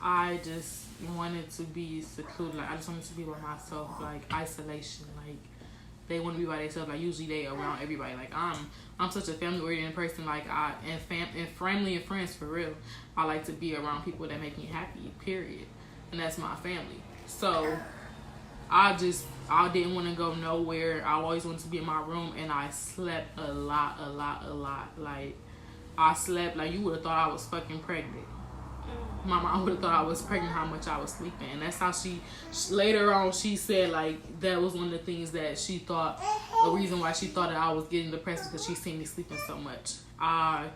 I just wanted to be secluded. Like I just wanted to be by myself. Like isolation. Like they want to be by themselves. Like usually they around everybody. Like I'm such a family oriented person. Like and family and friends for real. I like to be around people that make me happy. Period. And that's my family. So I didn't want to go nowhere. I always wanted to be in my room, and I slept a lot. Like I slept like you would have thought I was fucking pregnant. My mom would have thought I was pregnant how much I was sleeping. And that's how she later on she said like that was one of the things that she thought a reason why she thought that I was getting depressed because she seen me sleeping so much. I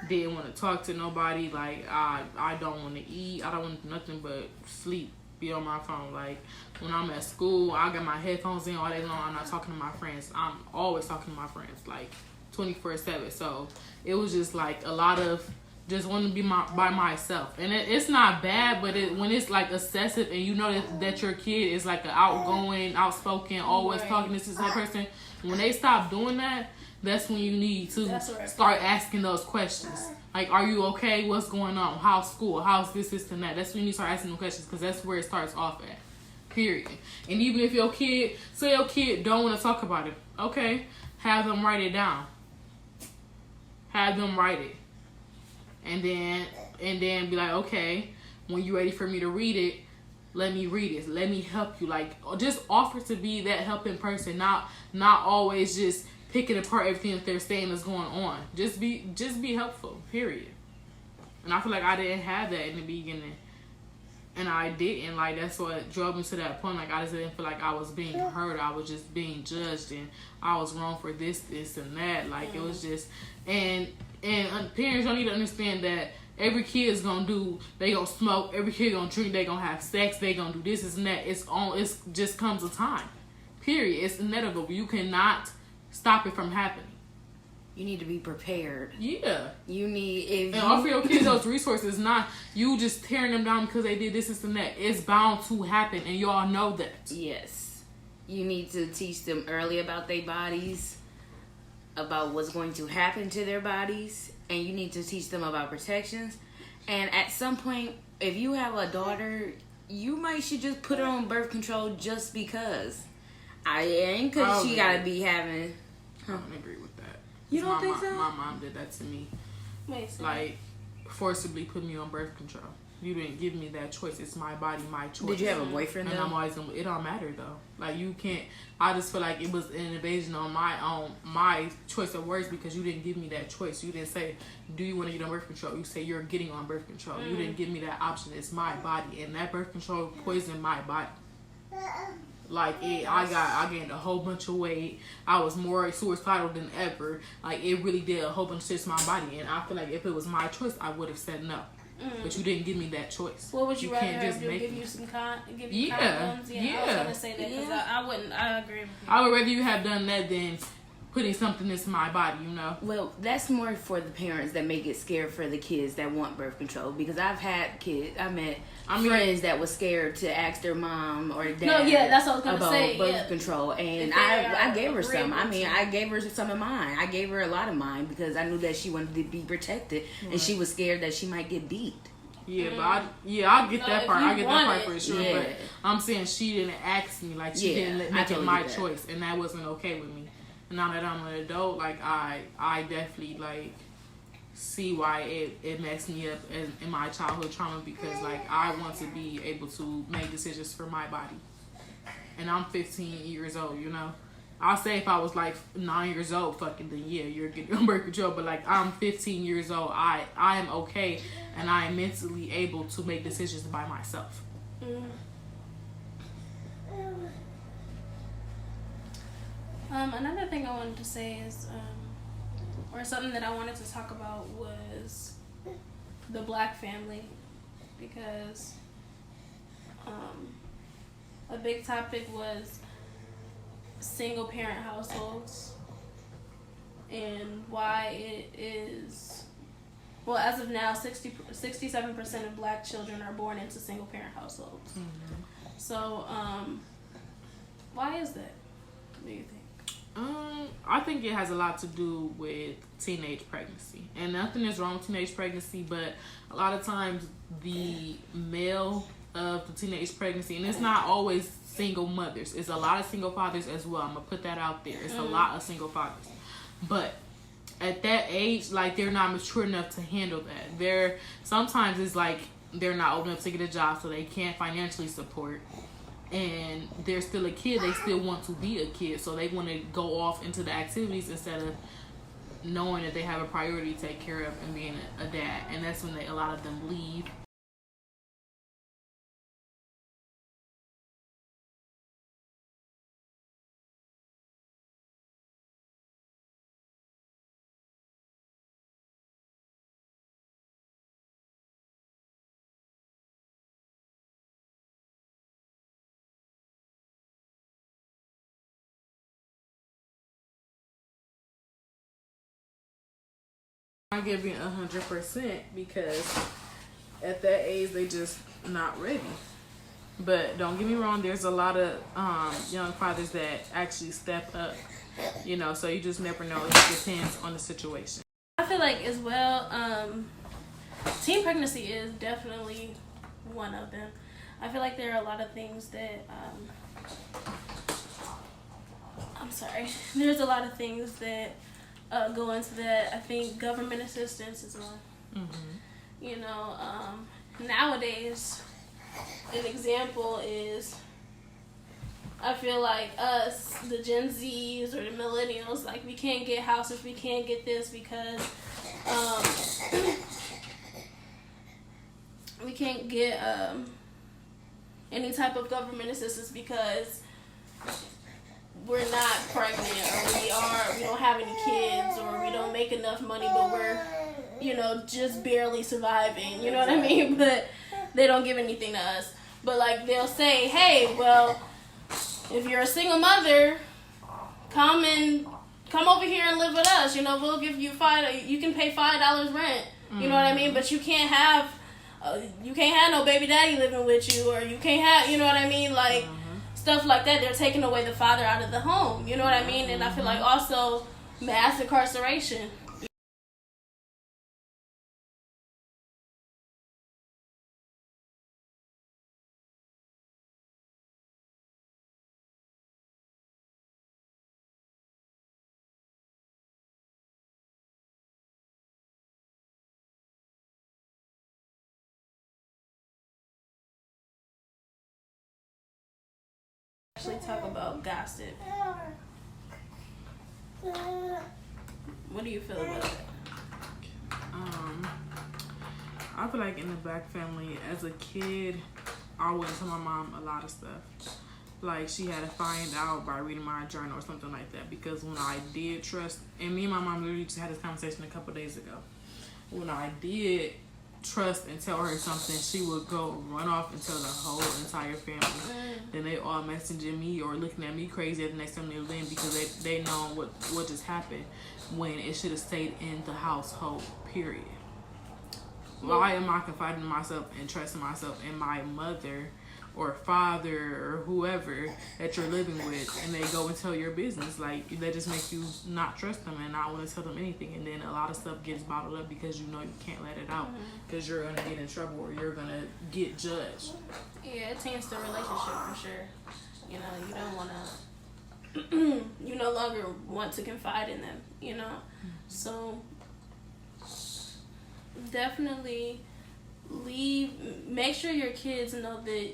didn't want to talk to nobody. Like I don't want to eat. I don't want nothing but sleep, be on my phone. Like when I'm at school, I got my headphones in all day long. I'm not talking to my friends. I'm always talking to my friends like 24/7. So it was just like a lot of just wanting to be by myself. And it's not bad, but when it's like excessive and you know that your kid is like an outgoing, outspoken, always talking to this person, when they stop doing that, that's when you need to start asking those questions. Like, are you okay? What's going on? How's school? How's this, and that? That's when you start asking them questions because that's where it starts off at. Period. And even if your kid don't want to talk about it, okay, have them write it down. Have them write it. And then be like, okay, when you're ready for me to read it, let me read it. Let me help you. Like, just offer to be that helping person, not always just picking apart everything that they're saying is going on. Just be helpful, period. And I feel like I didn't have that in the beginning. And I didn't. Like, that's what drove me to that point. Like, I just didn't feel like I was being heard. I was just being judged. And I was wrong for this, and that. Like, it was just... And parents don't need to understand that every kid is going to do... They going to smoke. Every kid going to drink. They going to have sex. They going to do this, and that. It's just comes a time. Period. It's inevitable. You cannot stop it from happening. You need to be prepared. Yeah. You need... And offer your kids those resources, not you just tearing them down because they did this and that. It's bound to happen, and y'all know that. Yes. You need to teach them early about their bodies, about what's going to happen to their bodies, and you need to teach them about protections. And at some point, if you have a daughter, you should just put her on birth control just because. I ain't because she got to be having... I don't agree with that. You don't think so? My mom did that to me. Wait, so like, forcibly put me on birth control. You didn't give me that choice. It's my body, my choice. Did you have a boyfriend and though? I'm always it don't matter though. Like, you can't... I just feel like it was an invasion on my choice of words because you didn't give me that choice. You didn't say, do you want to get on birth control? You say you're getting on birth control. You didn't give me that option. It's my body. And that birth control poisoned my body. Like, I gained a whole bunch of weight. I was more suicidal than ever. Like, it really did a whole bunch of shit to my body. And I feel like if it was my choice, I would have said no. But you didn't give me that choice. What would you rather have do? Give you some condoms? Yeah, I was gonna say that because I wouldn't. I agree with you. I would rather you have done that than putting something into my body, you know? Well, that's more for the parents that make it scared for the kids that want birth control. Because I've had kids, I met friends that was scared to ask their mom or dad that's what I was gonna about say, birth control. And I gave her some. I mean, I gave her some of mine. I gave her a lot of mine because I knew that she wanted to be protected. And she was scared that she might get beat. Yeah, but I get that part. I get that part for sure. Yeah. But I'm saying she didn't ask me. Like, she didn't make it my choice. And that wasn't okay with me. And now that I'm an adult, like, I definitely, like, see why it messed me up in my childhood trauma because, like, I want to be able to make decisions for my body. And I'm 15 years old, you know? I'll say if I was, like, 9 years old, fucking, then yeah, you're getting on birth control. But, like, I'm 15 years old. I am okay, and I am mentally able to make decisions by myself. Another thing I wanted to say is, or something that I wanted to talk about was the black family, because a big topic was single parent households and why it is, well, as of now, 67% of black children are born into single parent households. So, why is that, do you think? I think it has a lot to do with teenage pregnancy, and nothing is wrong with teenage pregnancy, but a lot of times the male of the teenage pregnancy, and it's not always single mothers, it's a lot of single fathers as well. I'm gonna put that out there. It's a lot of single fathers, but at that age, like, they're not mature enough to handle that. Sometimes it's like they're not old enough to get a job, so they can't financially support. And they're still a kid. They still want to be a kid, so they want to go off into the activities instead of knowing that they have a priority to take care of and being a dad. And that's when a lot of them leave. Not giving 100% because at that age they just not ready. But don't get me wrong, there's a lot of young fathers that actually step up, so you just never know. It depends on the situation. I feel like as well, teen pregnancy is definitely one of them. I feel like there are a lot of things that there's a lot of things that go into that. I think government assistance is one. Nowadays, an example is, I feel like us, the Gen Zs or the millennials, like, we can't get houses, we can't get this because we can't get any type of government assistance because we're not pregnant, or we don't have any kids, or we don't make enough money, but we're, just barely surviving, you know what I mean? But they don't give anything to us. But, like, they'll say, hey, well, if you're a single mother, come over here and live with us. We'll give you you can pay $5 rent. You know what I mean? But you can't have no baby daddy living with you, or you can't have, you know what I mean? Like, stuff like that. They're taking away the father out of the home. You know what I mean? And I feel like also mass incarceration. Actually talk about gossip. What do you feel about that? I feel like in the Black family, as a kid, I wouldn't tell my mom a lot of stuff. Like, she had to find out by reading my journal or something like that. Because when I did trust, and me and my mom literally just had this conversation a couple days ago. When I did trust and tell her something, she would go run off and tell the whole entire family. Then they all messaging me or looking at me crazy at the next time they were in because they know what just happened when it should have stayed in the household, period. Why am I confiding in myself and trusting myself in my mother or father or whoever that you're living with, and they go and tell your business? Like, that just makes you not trust them and not want to tell them anything. And then a lot of stuff gets bottled up because you can't let it out because you're going to get in trouble or you're going to get judged. Yeah, it taints the relationship for sure. You don't want to, you no longer want to confide in them, So definitely make sure your kids know that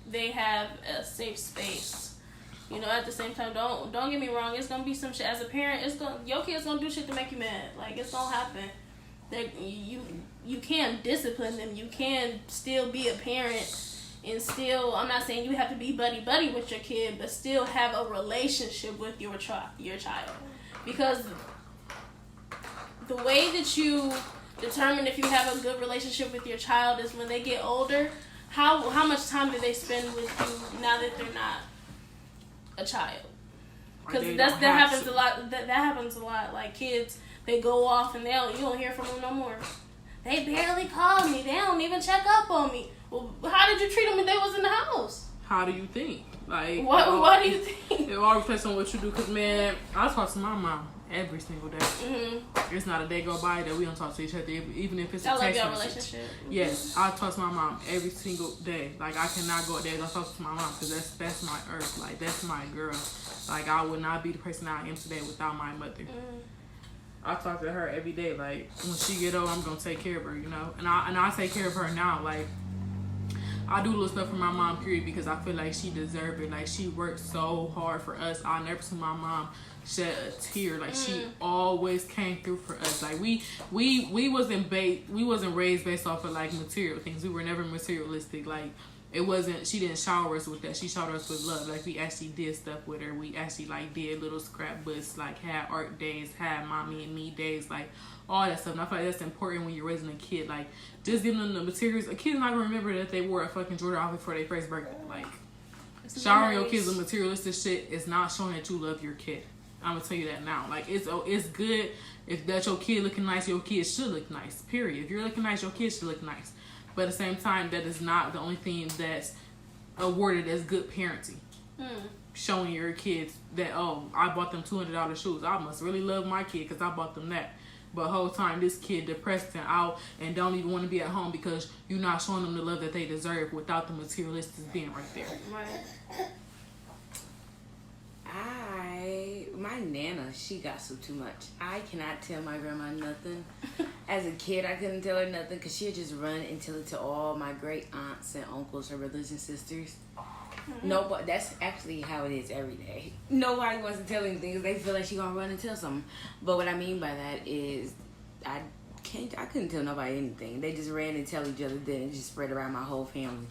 they have a safe space. At the same time, don't get me wrong, it's gonna be some shit. As a parent, your kid's gonna do shit to make you mad. Like, it's gonna happen. You can't discipline them. You can still be a parent and still, I'm not saying you have to be buddy with your kid, but still have a relationship with your child. Because the way that you determine if you have a good relationship with your child is when they get older. How much time do they spend with you now that they're not a child? Because that happens a lot. That happens a lot. Like, kids, they go off and you don't hear from them no more. They barely call me. They don't even check up on me. Well, how did you treat them when they was in the house? How do you think? Like, What do you think? It all depends on what you do. Cause man, I talk to my mom every single day. Mm-hmm. It's not a day go by that we don't talk to each other, even if it's I a love text your message. relationship. Yes, I talk to my mom every single day. Like, I cannot go a day without talking to my mom, because that's my earth. Like, that's my girl. Like, I would not be the person I am today without my mother. I talk to her every day. Like, when she get old, I'm gonna take care of her, you know. And I take care of her now. Like, I do little stuff for my mom, period, because I feel like she deserves it. Like, she worked so hard for us. I never see my mom shed a tear. Like, she always came through for us. Like, we wasn't raised based off of like material things. We were never materialistic. Like, it wasn't, she didn't shower us with that. She showered us with love. Like, we actually did stuff with her. We actually like did little scrapbooks, like had art days, had mommy and me days, like all that stuff. And I feel like that's important when you're raising a kid. Like, just giving them the materials. A kid's not gonna remember that they wore a fucking Jordan outfit for their first birthday. Like, showering your kids with materialistic shit is not showing that you love your kid. I'm gonna tell you that now. Like, it's good if that's your kid looking nice. Your kid should look nice. Period. If you're looking nice, your kid should look nice. But at the same time, that is not the only thing that's awarded as good parenting. Showing your kids that, oh, I bought them $200 shoes. I must really love my kid because I bought them that. But the whole time, this kid depressed and out and don't even want to be at home because you're not showing them the love that they deserve without the materialistic being right there. Right. My Nana, she gossiped too much. I cannot tell my grandma nothing. As a kid, I couldn't tell her nothing because she'd just run and tell it to all my great aunts and uncles, her brothers and sisters. No, but that's actually how it is every day. Nobody wants to tell anything because they feel like she's going to run and tell something. But what I mean by that is I couldn't tell nobody anything. They just ran and tell each other, then it just spread around my whole family.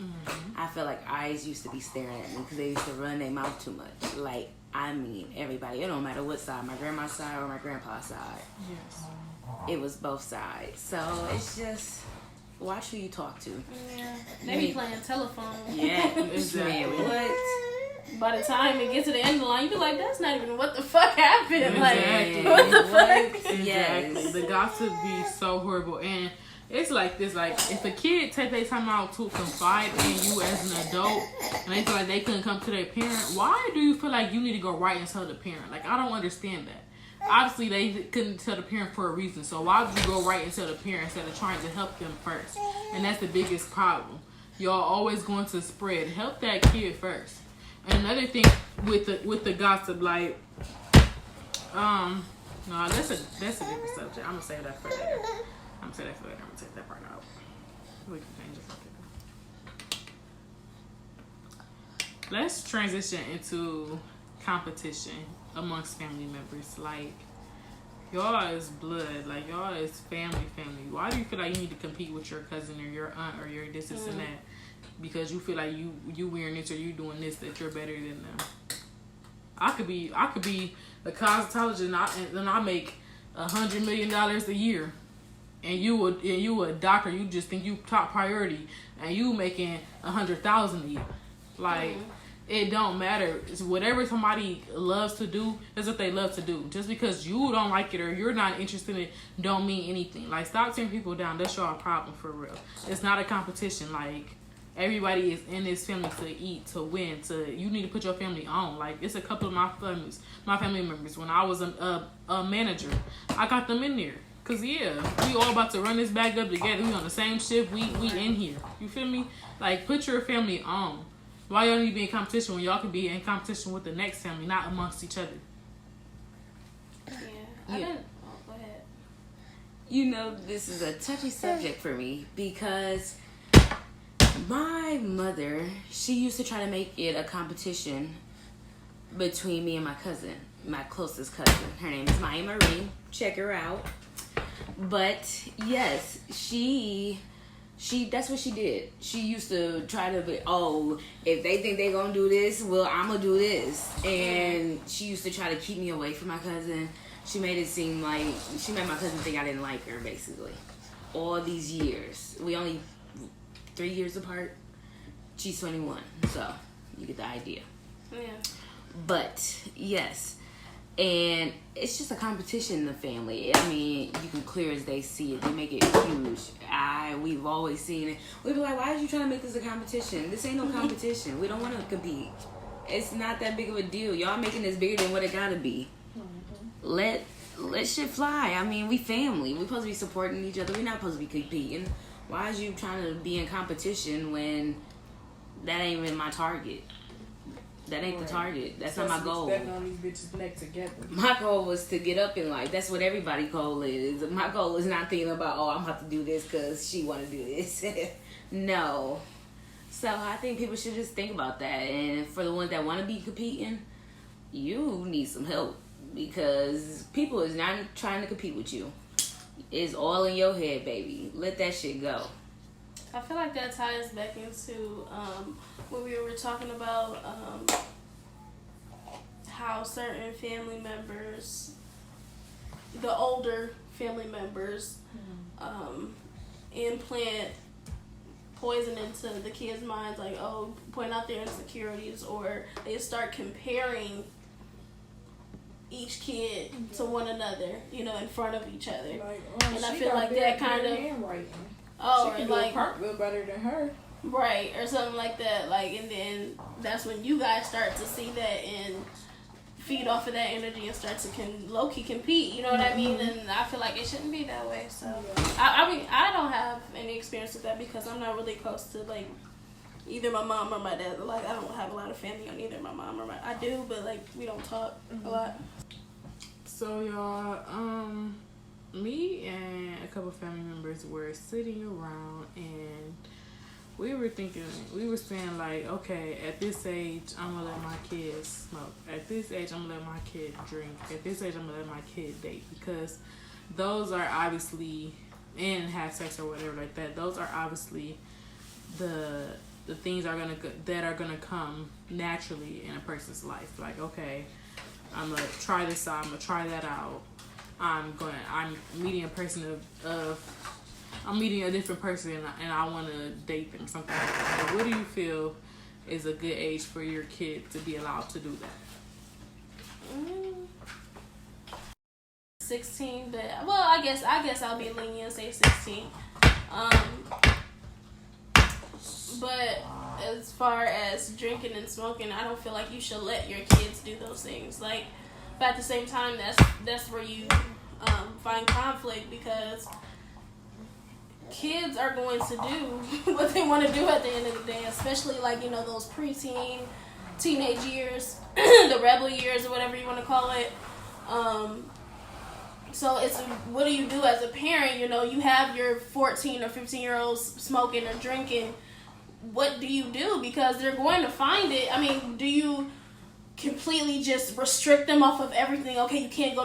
I feel like eyes used to be staring at me because they used to run their mouth too much. Like, I mean, everybody. It don't matter what side, my grandma's side or my grandpa's side. Yes. It was both sides. So it's just watch who you talk to. Yeah. They be playing telephone. Yeah, exactly. What? By the time it gets to the end of the line, you be like, that's not even what the fuck happened. Exactly. Like, what the fuck? Exactly. Yes. The gossip be so horrible. And it's like this, like, if a kid take their time out to confide in you as an adult and they feel like they couldn't come to their parent, why do you feel like you need to go right and tell the parent? Like, I don't understand that. Obviously, they couldn't tell the parent for a reason. So why would you go right and tell the parent instead of trying to help them first? And that's the biggest problem. Y'all always going to spread. Help that kid first. And another thing with the gossip, like, no, that's a different subject. I'm gonna say that for later. I'm gonna take that part out. We can change it. Let's transition into competition amongst family members. Like, y'all is blood. Like, y'all is family. Why do you feel like you need to compete with your cousin or your aunt or your this and that? Because you feel like you wearing this or you doing this, that you're better than them. I could be a cosmetologist and I make $100 million a year. And you a doctor, you just think you top priority, and you making $100,000 a year. Like, it don't matter. It's whatever somebody loves to do, that's what they love to do. Just because you don't like it or you're not interested in it, don't mean anything. Like, stop tearing people down. That's your problem for real. It's not a competition. Like, everybody is in this family to eat, to win, you need to put your family on. Like, it's a couple of my family members. When I was a manager, I got them in there. Cause yeah, we all about to run this bag up together. We on the same shift. We in here. You feel me? Like, put your family on. Why y'all need to be in competition when y'all can be in competition with the next family, not amongst each other? Yeah. Yeah. Go ahead. You know, this is a touchy subject for me because my mother, she used to try to make it a competition between me and my cousin, my closest cousin. Her name is Maya Marie. Check her out. But yes, she that's what she did. She used to try to be, oh, if they think they're gonna do this, well, I'm gonna do this. And she used to try to keep me away from my cousin. She made it seem like she made my cousin think I didn't like her, basically. All these years, we only 3 years apart. She's 21, so you get the idea. Yeah. But yes. And it's just a competition in the family. I mean, you can clear as they see it. They make it huge. We've always seen it. We be like, why are you trying to make this a competition? This ain't no competition. We don't want to compete. It's not that big of a deal. Y'all making this bigger than what it gotta be. Let shit fly. I mean, we family. We supposed to be supporting each other. We're not supposed to be competing. Why is you trying to be in competition when that ain't even my target? That ain't the target. That's not my goal. Stepping on these bitches' neck together. My goal was to get up in life. That's what everybody's goal is. My goal is not thinking about, I'm about to do this because she want to do this. No. So I think people should just think about that. And for the ones that want to be competing, you need some help because people is not trying to compete with you. It's all in your head, baby. Let that shit go. I feel like that ties back into when we were talking about how certain family members, the older family members, implant poison into the kids' minds, like, point out their insecurities, or they start comparing each kid to one another, in front of each other. Like, and I feel like that kind of... she can do a cartwheel better than her. Right, or something like that. Like, and then that's when you guys start to see that and feed off of that energy and start to low-key compete. You know what I mean? And I feel like it shouldn't be that way. So, I mean, I don't have any experience with that because I'm not really close to, like, either my mom or my dad. Like, I don't have a lot of family on either my mom or I do, but, like, we don't talk a lot. So, y'all, me and a couple family members were sitting around and we were saying like, okay, at this age, I'm gonna let my kids smoke. At this age, I'm gonna let my kid drink. At this age, I'm gonna let my kid date because those are obviously, and have sex or whatever like that. Those are obviously the things that are gonna come naturally in a person's life. Like, okay, I'm gonna try this out. I'm gonna try that out. I'm meeting a person I'm meeting a different person and I want to date them, something like that. So what do you feel is a good age for your kid to be allowed to do that? 16, but I guess I'll be lenient, say 16. But as far as drinking and smoking, I don't feel like you should let your kids do those things. Like, but at the same time, that's where you find conflict because kids are going to do what they want to do at the end of the day, especially like, those preteen, teenage years, the rebel years or whatever you want to call it. So it's, what do you do as a parent? You have your 14 or 15-year-olds smoking or drinking. What do you do? Because they're going to find it. I mean, do you completely just restrict them off of everything? Okay, you can't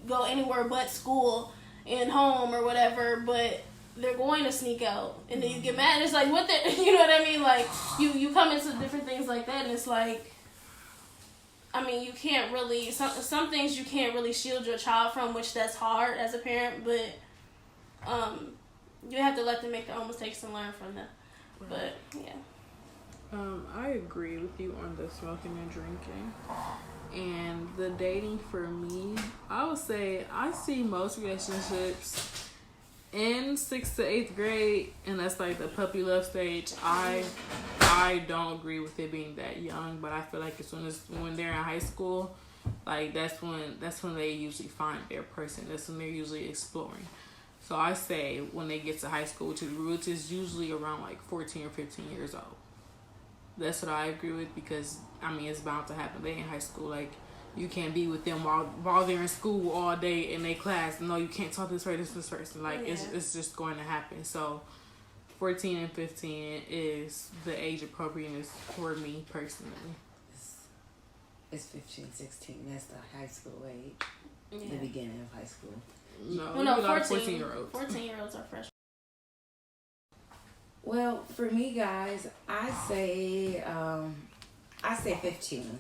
go anywhere but school and home or whatever, but they're going to sneak out, and then you get mad. And it's like, what the, you know what I mean? Like, you come into different things like that, and it's like, I mean, you can't really, some things you can't really shield your child from, which that's hard as a parent, but you have to let them make their own mistakes and learn from them. Right. But, yeah. I agree with you on the smoking and drinking. And the dating for me, I would say I see most relationships in 6th to 8th grade, and that's like the puppy love stage. I don't agree with it being that young, but I feel like when they're in high school, like that's when they usually find their person. That's when they're usually exploring. So I say when they get to high school, which is usually around like 14 or 15 years old. That's what I agree with because I mean it's bound to happen. They in high school, like you can't be with them while they're in school all day in their class. No, you can't talk to this person. Like it's just going to happen. So 14 and 15 is the age appropriateness for me personally. It's 15, 16. That's the high school age. Yeah. The beginning of high school. No, 14-year-olds. 14-year-olds are freshmen. Well, for me, guys, I say 15.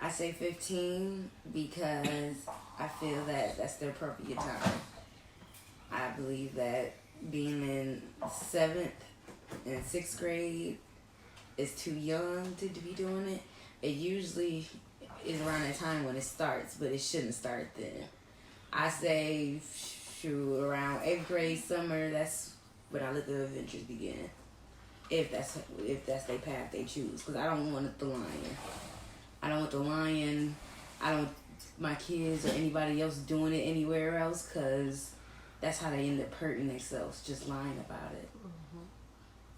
I say 15 because I feel that that's the appropriate time. I believe that being in 7th and 6th grade is too young to be doing it. It usually is around that time when it starts, but it shouldn't start then. I say, around 8th grade, summer, that's when I let the adventures begin. If that's their path they choose, because I don't want the lion. I don't want the lying. I don't want my kids or anybody else doing it anywhere else, because that's how they end up hurting themselves, just lying about it.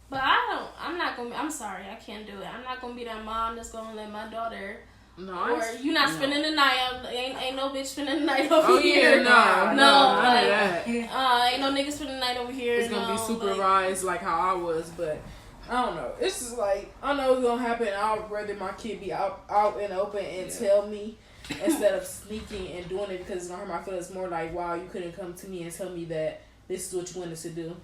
But I'm sorry, I can't do it. I'm not gonna be that mom that's gonna let my daughter. No, or you not spending the night. Ain't no bitch spending the night over No, here. none of that. Ain't no nigga spending the night over here. It's gonna be supervised like how I was, but I don't know. It's just like, I know it's gonna happen. I'd rather my kid be out in the open and tell me instead of sneaking and doing it, because it's gonna hurt my feelings more. Like, wow, you couldn't come to me and tell me that this is what you wanted to do.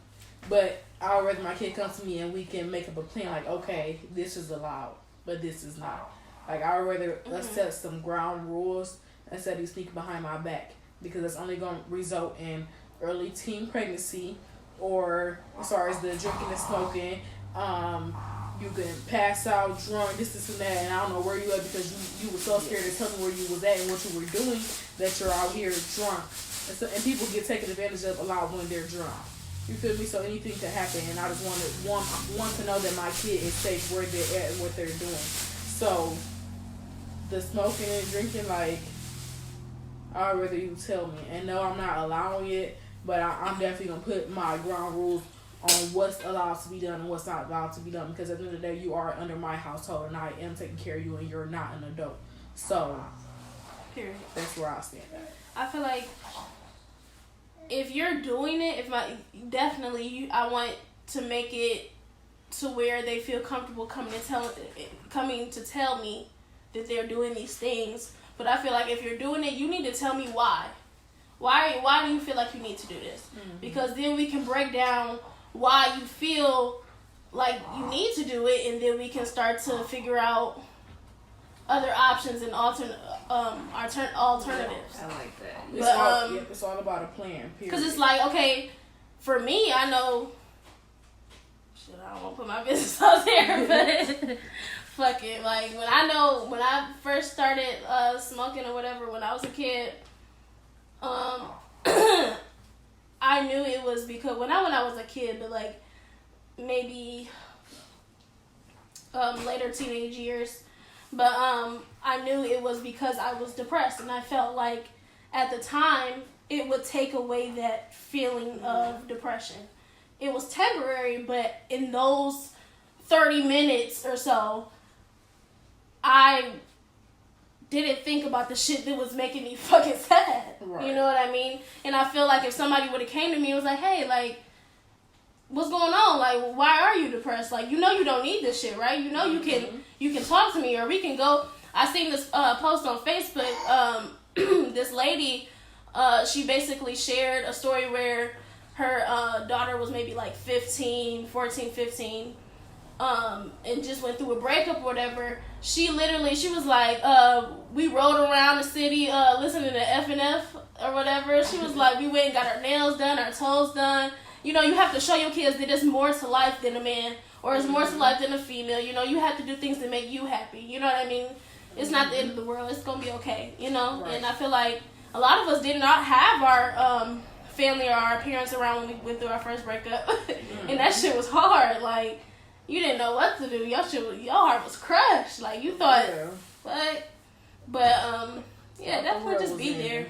But I'd rather my kid come to me and we can make up a plan. Like, okay, this is allowed, but this is not. Like, I'd rather us set some ground rules instead of you sneaking behind my back, because it's only going to result in early teen pregnancy, or as far as the drinking and smoking, you can pass out drunk, this and that, and I don't know where you at, because you were so scared to tell me where you was at and what you were doing, that you're out here drunk. And people get taken advantage of a lot when they're drunk. You feel me? So anything could happen, and I just want to know that my kid is safe where they're at and what they're doing. So the smoking and drinking, like, I'd rather you tell me. And no, I'm not allowing it, but I'm definitely going to put my ground rules on what's allowed to be done and what's not allowed to be done, because at the end of the day, you are under my household, and I am taking care of you, and you're not an adult. So, period. That's where I stand at. I feel like if you're doing it, I want to make it to where they feel comfortable coming to tell me that they're doing these things. But I feel like if you're doing it, you need to tell me why. Why do you feel like you need to do this? Mm-hmm. Because then we can break down why you feel like you need to do it, and then we can start to figure out other options and alternatives. I like that. It's all about a plan. Because it's like, okay, for me, I know. Shit, I don't want to put my business out there, but fuck it. Like, when I first started smoking or whatever when I was a kid, I knew it was because when I was a kid, but like maybe later teenage years. But I knew it was because I was depressed, and I felt like at the time it would take away that feeling of depression. It was temporary, but in those 30 minutes or so, I didn't think about the shit that was making me fucking sad. Right. You know what I mean? And I feel like if somebody would have came to me and was like, hey, like, what's going on? Like, why are you depressed? Like, you know you don't need this shit, right? You know you can talk to me, or we can go. I seen this post on Facebook. This lady, she basically shared a story where her daughter was maybe like 15, and just went through a breakup or whatever. She was like, we rode around the city listening to F&F or whatever. She was like, we went and got our nails done, our toes done. You know, you have to show your kids that there's more to life than a man, or there's more to life than a female. You know, you have to do things that make you happy. You know what I mean? It's not the end of the world. It's going to be okay, you know? Right. And I feel like a lot of us did not have our family or our parents around when we went through our first breakup. And that shit was hard. Like, you didn't know what to do. Your heart was crushed. Like, you thought, what? But, yeah, definitely just be there.